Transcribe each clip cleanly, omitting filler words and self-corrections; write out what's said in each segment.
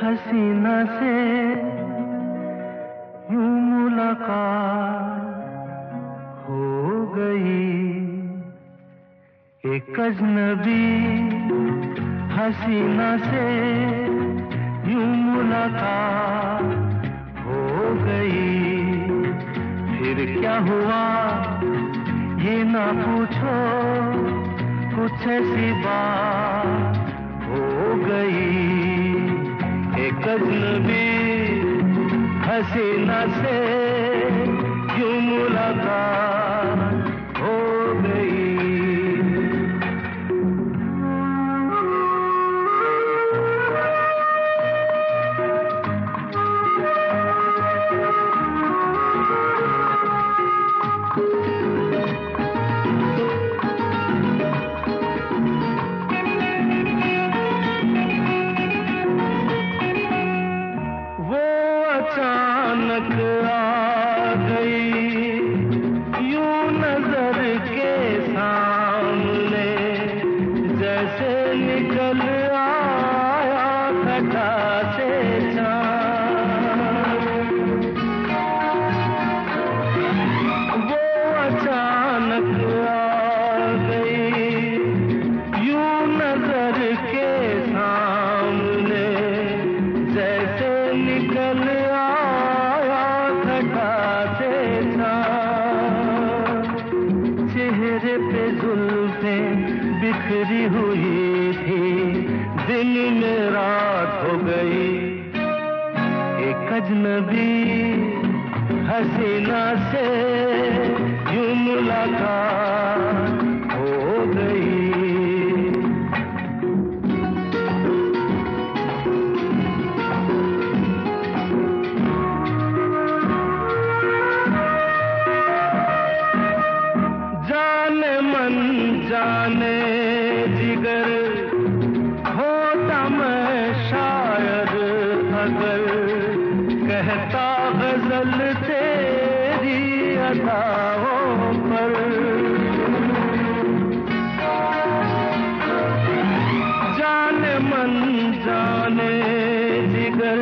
हसीना से यूं मुलाकात हो गई, एक अजनबी हसीना से यूं मुलाकात हो गई। फिर क्या हुआ ये ना पूछो, कुछ ऐसी बात हो गई। एक अजनबी हसीना से यूं मुलाकात हो गई। अचानक आ गई यूं नजर के सामने, जैसे निकल आया घटा से चाँद। वो अचानक आ गई यूं नजर के सामने, जैसे निकल चेहरे पे जुल्फें बिखरी हुई थी, दिन में रात हो गई। एक अजनबी हसीना से यूं मुलाकात हो गई। जाने जिगर होता मैं शायर अगर, कहता गजल तेरी अदाओं पर। जाने मन जाने जिगर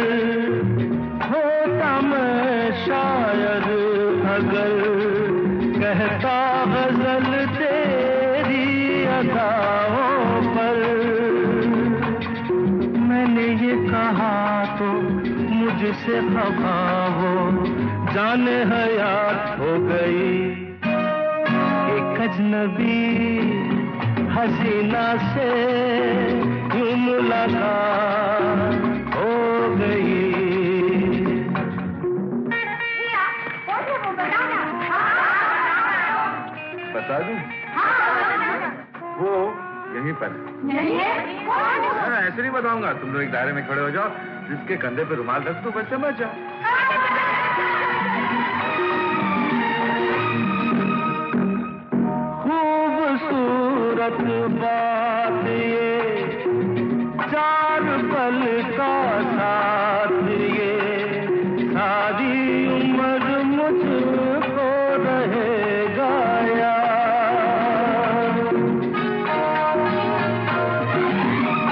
होता मैं शायर अगर, कहता गजल तेरी अदाओं पर। मैंने ये कहा तो मुझसे खफा हो, जाने हयात हो गई। एक अजनबी हसीना से यूं मुलाकात हो गई। बता दूं? वो यहीं पर है। ऐसे नहीं बताऊंगा, तुम लोग एक दायरे में खड़े हो जाओ, जिसके कंधे पे रुमाल रख दो, बस समझ जाओ। खूबसूरत बात ये, चार पल का साथ ये, सारी उम्र मुझको रहेगा यार।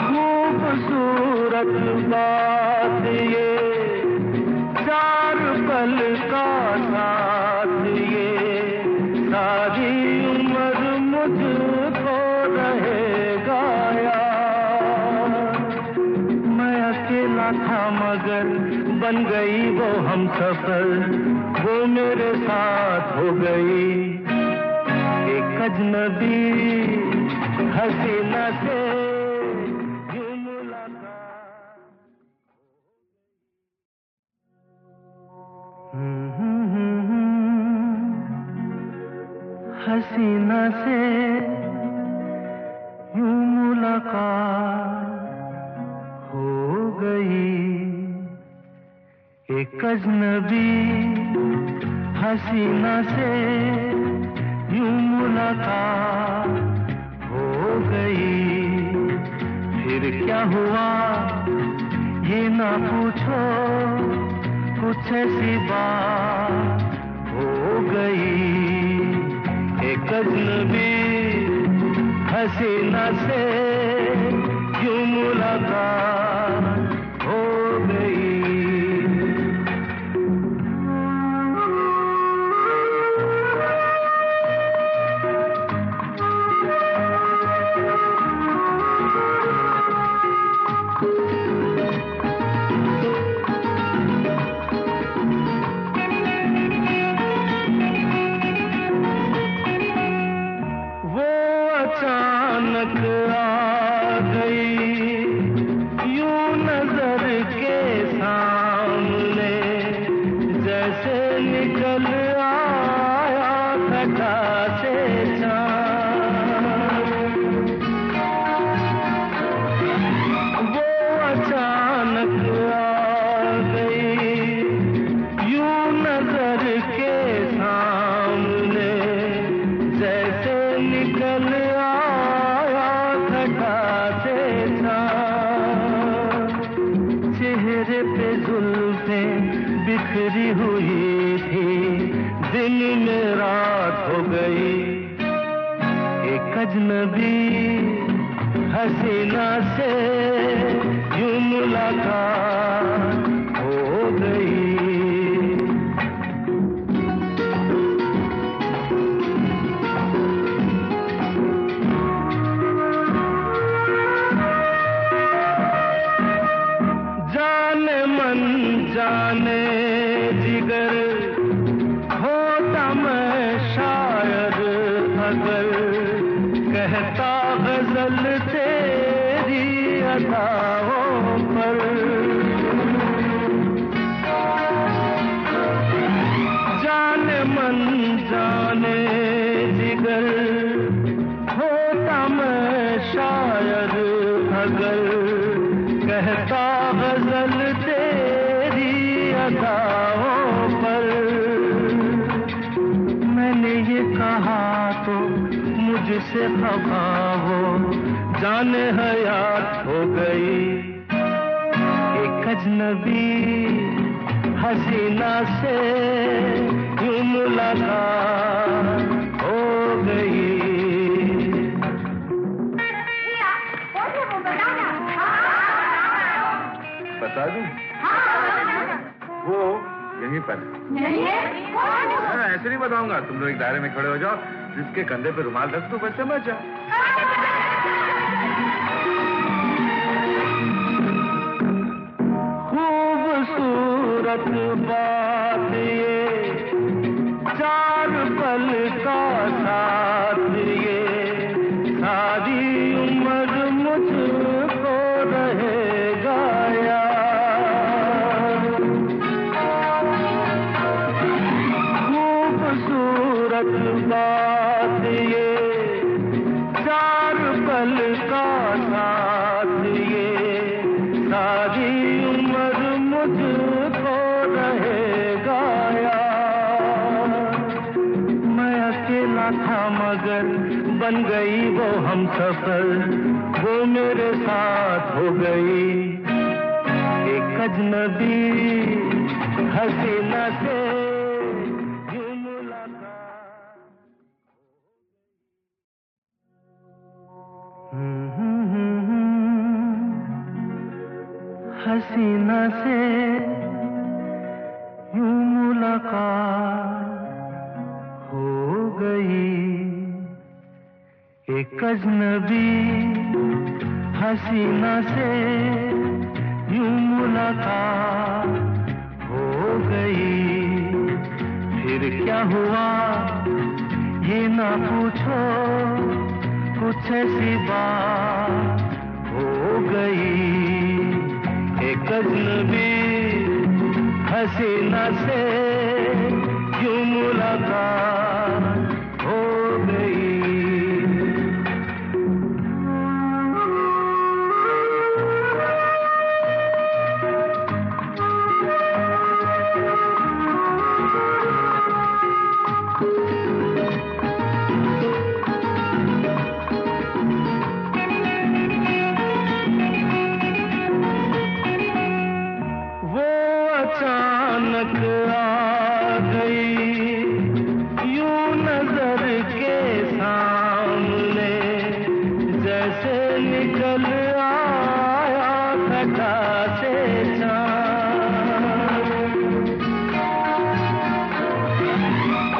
खूबसूरत बात ये, चार पल का साथ ये, सारी उम्र मुझको रहेगा यार। मैं अकेला था मगर बन गई वो हमसफर, वो मेरे साथ हो गई। एक अजनबी हसीना से यूं मुलाकात। हसीना से यूं मुलाकात हो गई। एक अजनबी हसीना से यूं मुलाकात हो गई। फिर क्या हुआ ये ना पूछो, कुछ ऐसी बात हो गई। एक अजनबी हसीना से यूं मुलाकात हो गई। अचानक आ गई यूं नजर के सामने, जैसे निकल आया घटा से चाँद। वो अचानक आ गई यूं नजर के सामने, जैसे निकल चेहरे पे जुल्फें बिखरी हुई थी, दिन में रात हो गई। एक अजनबी हसीना से यूं मुलाकात हो गई। जाने जिगर होता मैं शायर अगर, कहता गजल तेरी अदाओं पर। जाने मन जाने जिगर होता मैं शायर अगर, कहता गजल अदाओं पर। मैंने ये कहा तो मुझसे खफा हो, जाने हयात हो गई। एक अजनबी हसीना से यूं मुलाकात हो गई। बता दूं? वो यहीं पर है। ऐसे नहीं बताऊंगा, तुम लोग एक दायरे में खड़े हो जाओ, जिसके कंधे पे रुमाल रख दो, बस समझ जाओ। खूबसूरत बात ये, चार पल का साथ ये, सारी उम्र मुझको रहेगा याद। बात ये, चार पल का साथ ये, सारी उम्र मुझको रहेगा याद। मैं अकेला था मगर बन गई वो हमसफर, वो मेरे साथ हो गई। एक अजनबी हसीना से हसीना से यूं मुलाकात हो गई। एक अजनबी हसीना से यूं मुलाकात हो गई। फिर क्या हुआ ये ना पूछो, कुछ ऐसी बात हो गई। एक अजनबी हसीना से यूं मुलाकात हो गई। अचानक आ गई यूं नजर के सामने, जैसे निकल आ घटा से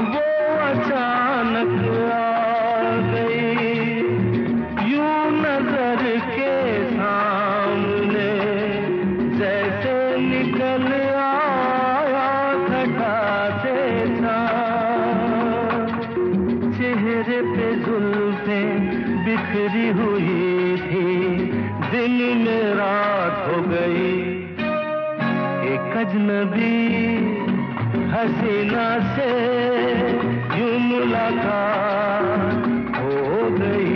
वो अचानक आ गई यूं नजर के सामने जैसे निकल आया घटा से चेहरे पे जुल्फें बिखरी हुई थी दिन में रात हो गई एक अजनबी हसीना से यूं मुलाकात हो गई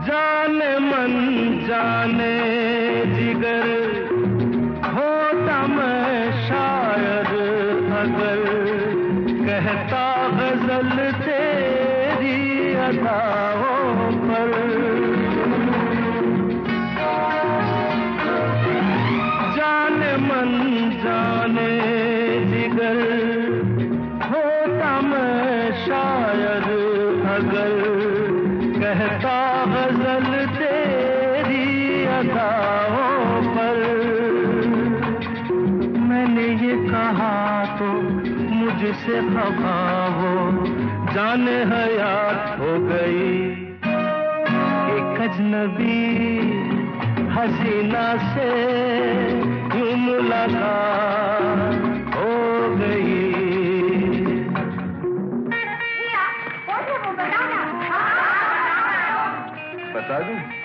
जाने मन जाने जिगर होता मैं शायर अगर कहता गजल तेरी अदाओं पर जाने मन जाने जिगर होता मैं शायर अगर कहता गजल तेरी अदाओं पर मैंने ये कहा तो मुझसे खफा हो जाने हयात हो गई एक अजनबी हसीना से यूं मुलाकात हो गई बता दूं